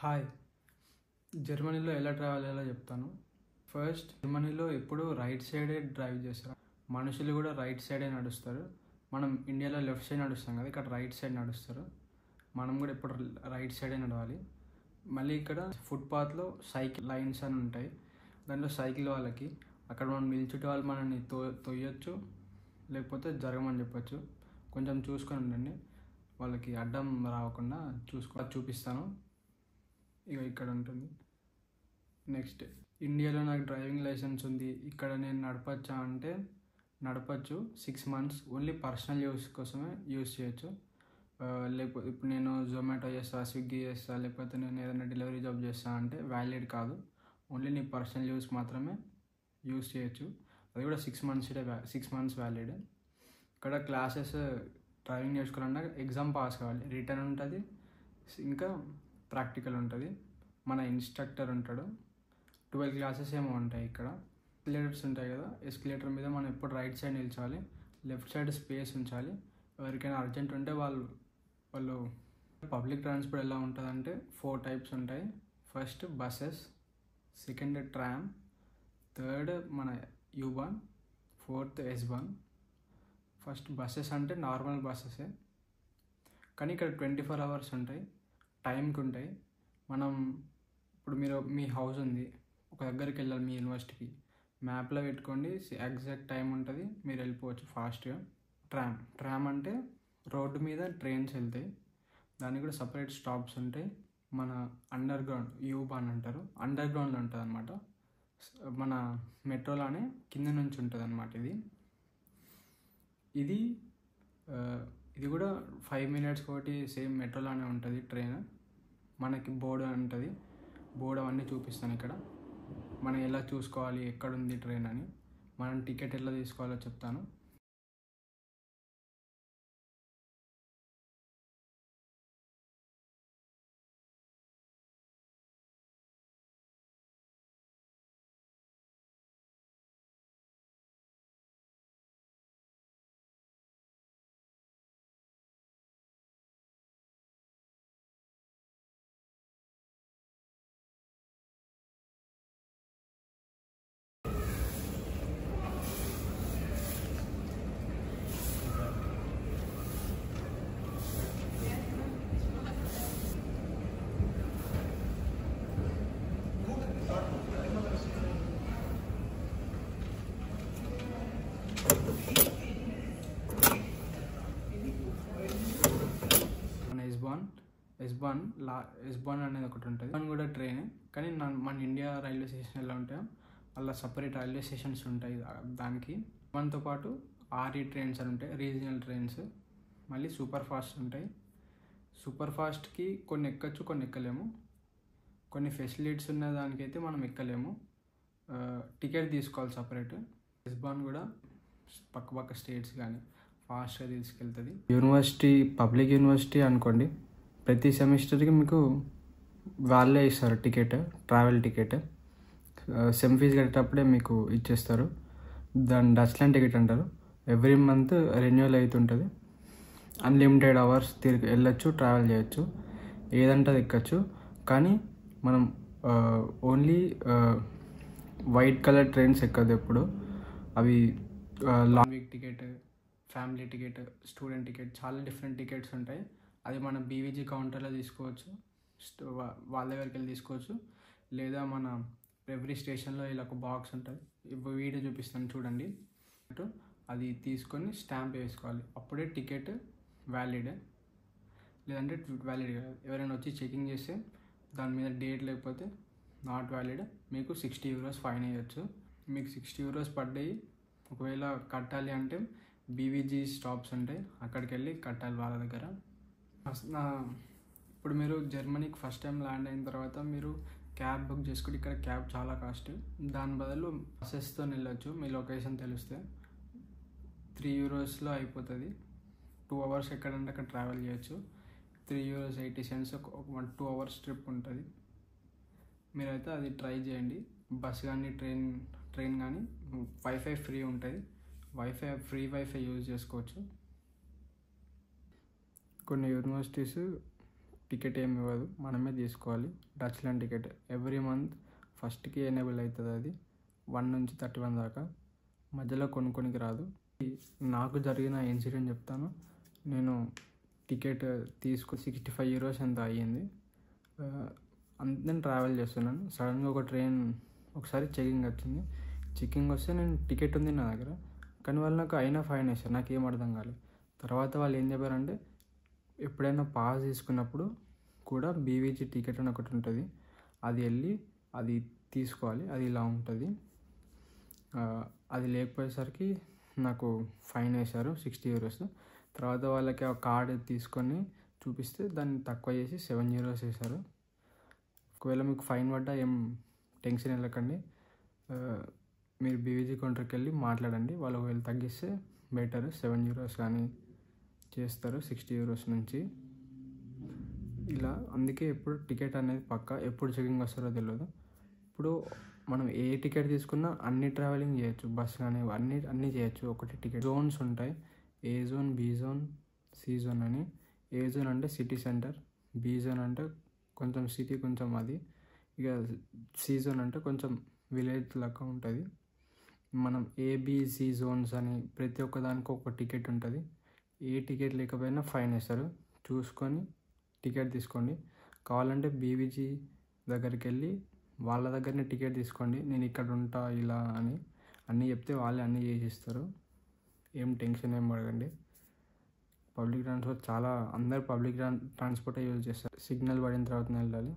Hi, జర్మనీలో ఎలా travel చేయాలో చెప్తాను. ఫస్ట్, జర్మనీలో ఎప్పుడు రైట్ సైడే డ్రైవ్ చేస్తారు. మనుషులు కూడా రైట్ సైడే నడుస్తారు. మనం ఇండియాలో లెఫ్ట్ సైడ్ నడుస్తాం కదా, ఇక్కడ రైట్ సైడ్ నడుస్తారు. మనం కూడా ఎప్పుడు రైట్ సైడే నడవాలి. మళ్ళీ ఇక్కడ ఫుట్పాత్లో సైకిల్ లైన్స్ అని ఉంటాయి. దాంట్లో సైకిల్ వాళ్ళకి అక్కడ మనం నిల్చుంటే వాళ్ళు మనల్ని తొయ్యొచ్చు, లేకపోతే జరగమని చెప్పొచ్చు. కొంచెం చూసుకొని ఉండండి, వాళ్ళకి అడ్డం రాకుండా చూపిస్తాను. ఇక ఇక్కడ ఉంటుంది. నెక్స్ట్, ఇండియాలో నాకు డ్రైవింగ్ లైసెన్స్ ఉంది, ఇక్కడ నేను నడపచ్చా అంటే నడపచ్చు. 6 months ఓన్లీ పర్సనల్ యూస్ కోసమే యూస్ చేయొచ్చు. లేకపోతే ఇప్పుడు నేను జొమాటో చేస్తా, స్విగ్గీ చేస్తా, లేకపోతే నేను ఏదైనా డెలివరీ జాబ్ చేస్తా అంటే వ్యాలిడ్ కాదు. ఓన్లీ నీ పర్సనల్ యూస్ మాత్రమే యూస్ చేయొచ్చు. అది కూడా 6 months వ్యాలిడ్. ఇక్కడ క్లాసెస్ డ్రైవింగ్ నేర్చుకోవాలన్నా ఎగ్జామ్ పాస్ కావాలి. రిటర్న్ ఉంటుంది, ఇంకా ప్రాక్టికల్ ఉంటుంది. మన ఇన్స్ట్రక్టర్ ఉంటాడు. 12 classes ఏమో ఉంటాయి. ఇక్కడ ఎస్కలేటర్స్ ఉంటాయి కదా, ఎస్కలేటర్ మీద మనం ఎప్పుడు రైట్ సైడ్ నిల్చోవాలి, లెఫ్ట్ సైడ్ స్పేస్ ఉంచాలి. ఎవరికైనా అర్జెంట్ ఉంటే వాళ్ళు పబ్లిక్ ట్రాన్స్పోర్ట్ ఎలా ఉంటుందంటే 4 types ఉంటాయి. First buses, second tram, third మన U-Bahn, fourth S-Bahn. First buses అంటే నార్మల్ బస్సెసే, కానీ ఇక్కడ 24 hours ఉంటాయి, టైంకి ఉంటాయి. మనం ఇప్పుడు మీ హౌస్ ఉంది, ఒక దగ్గరికి వెళ్ళాలి మీ యూనివర్సిటీకి, మ్యాప్లో పెట్టుకోండి, ఎగ్జాక్ట్ టైం ఉంటుంది, మీరు వెళ్ళిపోవచ్చు ఫాస్ట్గా. ట్రామ్ అంటే రోడ్డు మీద ట్రైన్స్ వెళ్తాయి, దానికి కూడా సపరేట్ స్టాప్స్ ఉంటాయి. మన అండర్ గ్రౌండ్ U-Bahn అంటారు, అండర్ గ్రౌండ్లో ఉంటుంది అనమాట. మన మెట్రోలోనే కింద నుంచి ఉంటుంది అనమాట. ఇది కూడా 5 minutes ఒకటి సేమ్ మెట్రోలోనే ఉంటుంది ట్రైన్. మనకి బోర్డు ఉంటుంది, బోర్డు అవన్నీ చూపిస్తాను. ఇక్కడ మనం ఎలా చూసుకోవాలి, ఎక్కడుంది ట్రైన్ అని, మనం టికెట్ ఎలా తీసుకోవాలో చెప్తాను. ఎస్బాన్ అనేది ఒకటి ఉంటుంది. ఎస్బాన్ కూడా ట్రైన్, కానీ మన ఇండియా రైల్వే స్టేషన్ ఎలా ఉంటాయో అలా సపరేట్ రైల్వే స్టేషన్స్ ఉంటాయి దానికి. దాంతో పాటు RE ట్రైన్స్ అని ఉంటాయి, రీజనల్ ట్రైన్స్. మళ్ళీ సూపర్ ఫాస్ట్ ఉంటాయి. సూపర్ ఫాస్ట్కి కొన్ని ఎక్కచ్చు, కొన్ని ఎక్కలేము. కొన్ని ఫెసిలిటీస్ ఉన్న దానికైతే మనం ఎక్కలేము, టికెట్ తీసుకోవాలి సపరేట్. ఎస్బాన్ కూడా పక్క స్టేట్స్ కానీ ఫాస్ట్గా తీసుకెళ్తుంది. పబ్లిక్ యూనివర్సిటీ అనుకోండి, ప్రతి సెమిస్టర్కి మీకు వాళ్ళే ఇస్తారు ticket, travel ticket. Sem fee కట్టేటప్పుడే మీకు ఇచ్చేస్తారు. దాన్ని డచ్లాండ్ టికెట్ అంటారు. ఎవ్రీ మంత్ రెన్యూవల్ అవుతుంటుంది. అన్లిమిటెడ్ అవర్స్ వెళ్ళొచ్చు, ట్రావెల్ చేయొచ్చు, ఏదంటే అది ఎక్కచ్చు. కానీ మనం ఓన్లీ వైట్ కలర్ ట్రైన్స్ ఎక్కదు ఎప్పుడు. అవి long week ticket, family ticket, student ticket, చాలా డిఫరెంట్ టికెట్స్ ఉంటాయి. అది మన BVG కౌంటర్లో తీసుకోవచ్చు, వాళ్ళ దగ్గరికి వెళ్ళి తీసుకోవచ్చు. లేదా మన ఎవ్రీ స్టేషన్లో ఇలా ఒక బాక్స్ ఉంటుంది, ఇప్పుడు వీడియో చూపిస్తాను చూడండి. అది తీసుకొని స్టాంప్ వేసుకోవాలి, అప్పుడే టికెట్ వ్యాలిడ్. లేదంటే వ్యాలిడ్ కాదు. ఎవరైనా వచ్చి చెకింగ్ చేస్తే దాని మీద డేట్ లేకపోతే నాట్ వ్యాలిడ్, మీకు 60 euros ఫైన్ వేయచ్చు. మీకు 60 euros పడ్డాయి. ఒకవేళ కట్టాలి అంటే BVG స్టాప్స్ ఉంటాయి, అక్కడికి వెళ్ళి కట్టాలి వాళ్ళ దగ్గర. ఇప్పుడు మీరు జర్మనీకి ఫస్ట్ టైం ల్యాండ్ అయిన తర్వాత మీరు క్యాబ్ బుక్ చేసుకుంటే ఇక్కడ క్యాబ్ చాలా కాస్ట్. దాని బదులు బస్సెస్తో వెళ్ళొచ్చు, మీ లొకేషన్ తెలిస్తే. 3 euros అయిపోతుంది. 2 hours ఎక్కడంటే అక్కడ ట్రావెల్ చేయొచ్చు. 3.80 euros ఒక 2 hours ట్రిప్ ఉంటుంది. మీరైతే అది ట్రై చేయండి. బస్ కానీ ట్రైన్ కానీ. వైఫై ఫ్రీ ఉంటుంది, ఫ్రీ వైఫై యూజ్ చేసుకోవచ్చు. కొన్ని యూనివర్సిటీస్ టికెట్ ఏమి ఇవ్వదు, మనమే తీసుకోవాలి. Dutch line ticket every month ఫస్ట్కి ఎనేబుల్ అవుతుంది. అది 1 నుంచి 31 దాకా, మధ్యలో కొనుక్కోనికి రాదు. నాకు జరిగిన ఇన్సిడెంట్ చెప్తాను. నేను టికెట్ తీసుకుని 65 euros ఎంత అయ్యింది. నేను ట్రావెల్ చేస్తున్నాను. సడన్గా ఒక ట్రైన్ ఒకసారి చెకింగ్ వచ్చింది. చెకింగ్ వస్తే నేను టికెట్ ఉంది నా దగ్గర, కానీ వాళ్ళు నాకు అయినా ఫైన్ వేశారు. నాకు ఏం అర్థం కాలేదు. తర్వాత వాళ్ళు ఏం చెప్పారంటే, ఎప్పుడైనా పాస్ తీసుకున్నప్పుడు కూడా బీవీజీ టికెట్ అని ఒకటి ఉంటుంది, అది వెళ్ళి అది తీసుకోవాలి. అది ఇలా ఉంటుంది. అది లేకపోయేసరికి నాకు ఫైన్ వేశారు 60 euros. తర్వాత వాళ్ళకి ఆ కార్డు తీసుకొని చూపిస్తే దాన్ని తక్కువ చేసి 7 euros వేశారు. ఒకవేళ మీకు ఫైన్ పడ్డా ఏం టెన్షన్ వెళ్ళకండి. మీరు బీవీజీ కౌంటర్కి వెళ్ళి మాట్లాడండి. వాళ్ళు ఒకవేళ తగ్గిస్తే బెటర్. 7 euros కానీ చేస్తారు 60 euros నుంచి. ఇలా అందుకే ఎప్పుడు టికెట్ అనేది పక్కా, ఎప్పుడు చెకింగ్ వస్తారో తెలియదు. ఇప్పుడు మనం ఏ టికెట్ తీసుకున్నా అన్ని ట్రావెలింగ్ చేయొచ్చు, బస్ కానీ అన్నీ చేయొచ్చు. ఒకటి టికెట్ జోన్స్ ఉంటాయి, A zone, B zone, C zone అని. ఏ జోన్ అంటే సిటీ సెంటర్, బి జోన్ అంటే కొంచెం సిటీ కొంచెం అది, ఇక సి జోన్ అంటే కొంచెం విలేజ్ లాగా ఉంటుంది. మనం ఏబిసి జోన్స్ అని ప్రతి ఒక్క దానికి ఒక టికెట్ ఉంటుంది. ఏ టికెట్ లేకపోయినా ఫైన్ వేస్తారు. చూసుకొని టికెట్ తీసుకోండి. కావాలంటే బీవీజీ దగ్గరికి వెళ్ళి వాళ్ళ దగ్గరనే టికెట్ తీసుకోండి. నేను ఇక్కడ ఉంటా ఇలా అని అన్నీ చెప్తే వాళ్ళే అన్నీ చేసిస్తారు. ఏం టెన్షన్ ఏం పడకండి. పబ్లిక్ ట్రాన్స్పోర్ట్ అందరు పబ్లిక్ ట్రాన్స్పోర్టే యూజ్ చేస్తారు. సిగ్నల్ పడిన తర్వాత వెళ్ళాలి.